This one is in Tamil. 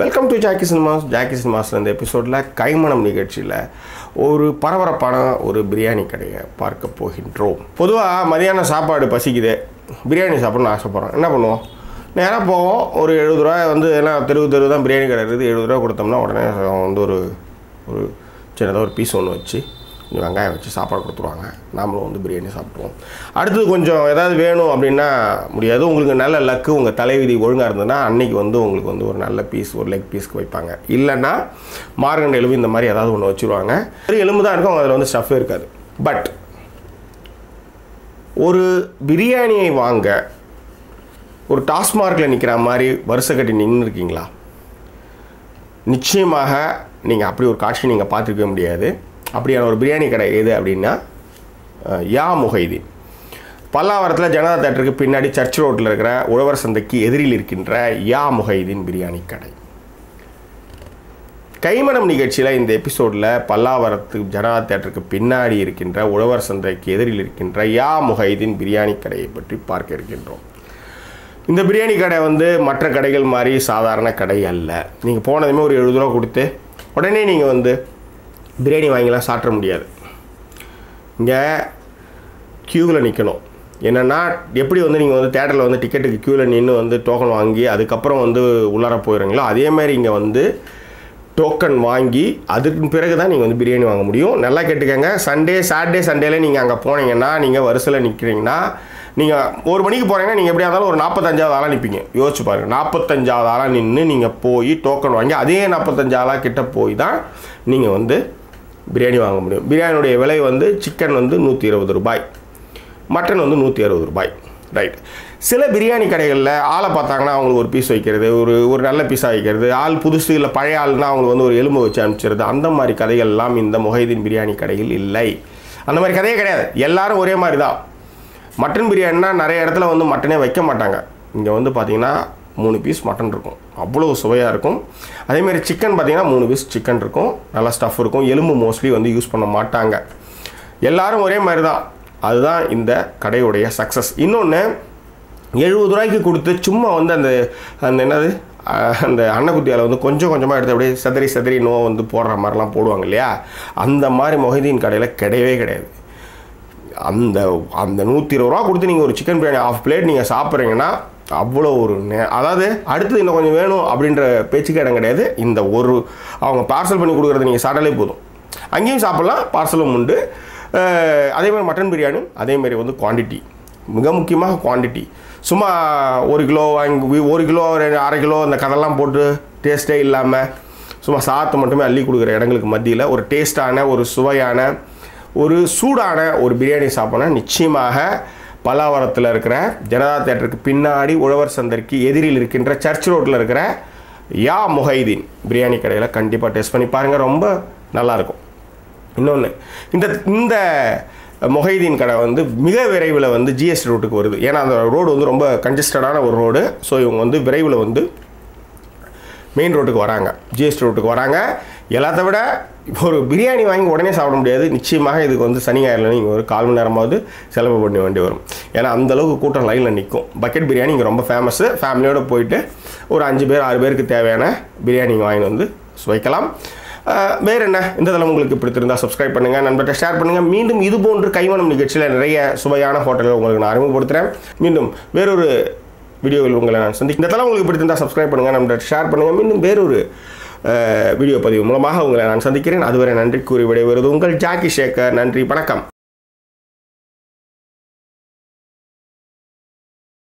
வெல்கம் டு ஜாக்கி சினிமாஸ் இந்த எபிசோடில் கைமணம் நிகழ்ச்சியில் ஒரு பரபரப்பான ஒரு பிரியாணி கடையை பார்க்க போகின்றோம். பொதுவாக மதியானம் சாப்பாடு பசிக்குது, பிரியாணி சாப்பிட்ணுன்னு ஆசைப்பட்றோம். என்ன பண்ணுவோம்? நேராக போவோம். ஒரு 70 ரூபா வந்து எல்லாம் தெருவு தான் பிரியாணி கடை இருக்குது. 70 ரூபா கொடுத்தோம்னா உடனே வந்து ஒரு சின்னதாக ஒரு பீஸ் ஒன்று வச்சு வெங்காயம் வச்சு சாப்பாடு கொடுத்துருவாங்க. நாமளும் வந்து பிரியாணி சாப்பிடுவோம். அடுத்தது கொஞ்சம் ஏதாவது வேணும் அப்படின்னா முடியாது. உங்களுக்கு நல்ல லக்கு, உங்கள் தலைவிதி ஒழுங்காக இருந்ததுன்னா அன்றைக்கி வந்து உங்களுக்கு வந்து ஒரு நல்ல பீஸ், ஒரு லெக் பீஸ்க்கு வைப்பாங்க. இல்லைன்னா மார்கண்ட எலும்பு இந்த மாதிரி ஏதாவது ஒன்று வச்சுருவாங்க. ஒரு எலும்பு தான் இருக்கும், அதில் வந்து ஸ்டஃப்பே இருக்காது. பட் ஒரு பிரியாணியை வாங்க ஒரு டாஸ்மார்க்கில் நிற்கிற மாதிரி வருஷ கட்டி நின்று இருக்கீங்களா? நிச்சயமாக நீங்கள் அப்படி ஒரு காட்சி நீங்கள் பார்த்துருக்க முடியாது. அப்படியான ஒரு பிரியாணி கடை எது அப்படின்னா யா முஹைதீன். பல்லாவரத்தில் ஜனதா தேட்டருக்கு பின்னாடி சர்ச் ரோட்டில் இருக்கிற உழவர் சந்தைக்கு எதிரில் இருக்கின்ற யா முஹைதீன் பிரியாணி கடை. கைமணம் நிகழ்ச்சியில் இந்த எபிசோடில் பல்லாவரத்து ஜனதா தேட்டருக்கு பின்னாடி இருக்கின்ற உழவர் சந்தைக்கு எதிரில் இருக்கின்ற யா முஹைதீன் பிரியாணி கடையை பற்றி பார்க்க இருக்கின்றோம். இந்த பிரியாணி கடை வந்து மற்ற கடைகள் மாதிரி சாதாரண கடை அல்ல. நீங்கள் போனதுமே ஒரு 70 ரூபா கொடுத்து உடனே நீங்கள் வந்து பிரியாணி வாங்கிலாம் சாப்பிட முடியாது. இங்கே க்யூவில் நிற்கணும். என்னென்னா எப்படி வந்து நீங்கள் வந்து தேட்டரில் வந்து டிக்கெட்டுக்கு க்யூவில் நின்று வந்து டோக்கன் வாங்கி அதுக்கப்புறம் வந்து உள்ளார போயிடுறீங்களோ அதேமாதிரி இங்கே வந்து டோக்கன் வாங்கி அதுக்கு பிறகு தான் நீங்கள் வந்து பிரியாணி வாங்க முடியும். நல்லா கேட்டுக்கங்க. சாட்டர்டே சண்டேல நீங்கள் அங்கே போனீங்கன்னா, நீங்கள் வரிசையில் நிற்கிறீங்கன்னா, நீங்கள் 1 மணிக்கு போகிறீங்கன்னா நீங்கள் எப்படியா இருந்தாலும் ஒரு 45வது ஆளாக நிற்பீங்க. யோசிச்சு பாருங்கள். 45வது ஆளாக நின்று நீங்கள் போய் டோக்கன் வாங்கி அதே 45 ஆளாக கிட்ட போய் தான் நீங்கள் வந்து பிரியாணி வாங்க முடியும். பிரியாணியுடைய விலை வந்து சிக்கன் வந்து 120 ரூபாய், மட்டன் வந்து 160 ரூபாய். ரைட். சில பிரியாணி கடைகளில் ஆளை பார்த்தாங்கன்னா அவங்களுக்கு ஒரு பீஸ் வைக்கிறது, ஒரு நல்ல பீஸாக வைக்கிறது, ஆள் புதுசு இல்லை பழைய ஆள்னா அவங்களுக்கு வந்து ஒரு எலும்பு வச்சு அனுப்பிச்சிருது. அந்த மாதிரி கதைகள்லாம் இந்த முஹைதீன் பிரியாணி கடையில் இல்லை. அந்த மாதிரி கதையே கிடையாது. எல்லாரும் ஒரே மாதிரி தான். மட்டன் பிரியாணினா நிறைய இடத்துல வந்து மட்டனே வைக்க மாட்டாங்க. இங்கே வந்து பார்த்திங்கன்னா 3 பீஸ் மட்டன் இருக்கும், அவ்வளோ சுவையாக இருக்கும். அதேமாதிரி சிக்கன் பார்த்திங்கன்னா 3 பீஸ் சிக்கன் இருக்கும், நல்லா ஸ்டஃப் இருக்கும். எலும்பு மோஸ்ட்லி வந்து யூஸ் பண்ண மாட்டாங்க. எல்லோரும் ஒரே மாதிரி தான். அதுதான் இந்த கடையுடைய சக்ஸஸ். இன்னொன்று, 70 ரூபாய்க்கு கொடுத்து சும்மா வந்து அந்த என்னது அந்த அன்னக்குட்டியால் வந்து கொஞ்சம் கொஞ்சமாக எடுத்து அப்படியே சதறி நோவை வந்து போடுற மாதிரிலாம் போடுவாங்க இல்லையா? அந்த மாதிரி முஹைதீன் கடையில் கிடையவே கிடையாது. அந்த 120 ரூபா கொடுத்து நீங்கள் ஒரு சிக்கன் பிரியாணி 1/2 பிளேட் நீங்கள் சாப்பிட்றீங்கன்னா அவ்வளோ ஒரு அதாவது அடுத்தது இன்னும் கொஞ்சம் வேணும் அப்படின்ற பேச்சுக்கு இடம் கிடையாது. இந்த அவங்க பார்சல் பண்ணி கொடுக்குறது நீங்கள் சாப்பிட்டாலே போதும். அங்கேயும் சாப்பிட்லாம், பார்சலும் உண்டு. அதேமாதிரி மட்டன் பிரியாணி அதேமாதிரி வந்து குவான்டிட்டி, மிக முக்கியமாக குவான்டிட்டி. சும்மா 1 கிலோ வாங்கி 1 கிலோ 1/2 கிலோ அந்த கதெல்லாம் போட்டு டேஸ்ட்டே இல்லாமல் சும்மா சாத்து மட்டுமே அள்ளி கொடுக்குற இடங்களுக்கு மத்தியில் ஒரு டேஸ்டான, ஒரு சுவையான, ஒரு சூடான ஒரு பிரியாணி சாப்பிட்னா நிச்சயமாக பல்லாவரத்தில் இருக்கிற ஜனதா தேட்டருக்கு பின்னாடி உழவர் சந்தைக்கு எதிரில் இருக்கின்ற சர்ச் ரோட்டில் இருக்கிற யா முஹைதீன் பிரியாணி கடையில் கண்டிப்பாக டேஸ்ட் பண்ணி பாருங்கள். ரொம்ப நல்லாயிருக்கும். இன்னொன்று, இந்த முஹைதீன் கடை வந்து மிக விரைவில் வந்து ஜிஎஸ்டி ரோட்டுக்கு வருது. ஏன்னா அந்த ரோடு வந்து ரொம்ப கன்ஜஸ்டடான ஒரு ரோடு. ஸோ இவங்க வந்து விரைவில் வந்து மெயின் ரோட்டுக்கு வராங்க, ஜிஎஸ்டி ரோட்டுக்கு வராங்க. எல்லாத்த விட ஒரு பிரியாணி வாங்கி உடனே சாப்பிட முடியாது. நிச்சயமாக இதுக்கு வந்து சனி ஞாயிறில் நீங்கள் ஒரு 1/4 மணி நேரமாவது செலவு பண்ண வேண்டி வரும். ஏன்னா அந்தளவுக்கு கூட்டம் லைனில் நிற்கும். பக்கெட் பிரியாணி இங்கே ரொம்ப ஃபேமஸ்ஸு. ஃபேமிலியோடு போயிட்டு ஒரு 5 பேர் 6 பேருக்கு தேவையான பிரியாணி வாங்கி வந்து வைக்கலாம். வேறு என்ன, இந்த தளம் உங்களுக்கு பிடித்திருந்தால் சப்ஸ்கிரைப் பண்ணுங்கள், நண்பர்கிட்ட ஷேர் பண்ணுங்கள். மீண்டும் இது போன்று கைமணம் நிகழ்ச்சியில் நிறைய சுவையான ஹோட்டல்கள் உங்களுக்கு நான் அறிமுகப்படுத்துகிறேன். மீண்டும் வேறொரு வீடியோவில் உங்களை நான் சந்திக்கிறேன். இந்த தளம் உங்களுக்கு பிடித்திருந்தால் சப்ஸ்கிரைப் பண்ணுங்கள், நண்பர்கிட்ட ஷேர் பண்ணுங்கள். மீண்டும் வேறொரு வீடியோ பதிவு மூலமாக உங்களை நான் சந்திக்கிறேன். அதுவரை நன்றி கூறி விடைபெறுவது உங்கள் ஜாக்கி சேகர். நன்றி, வணக்கம்.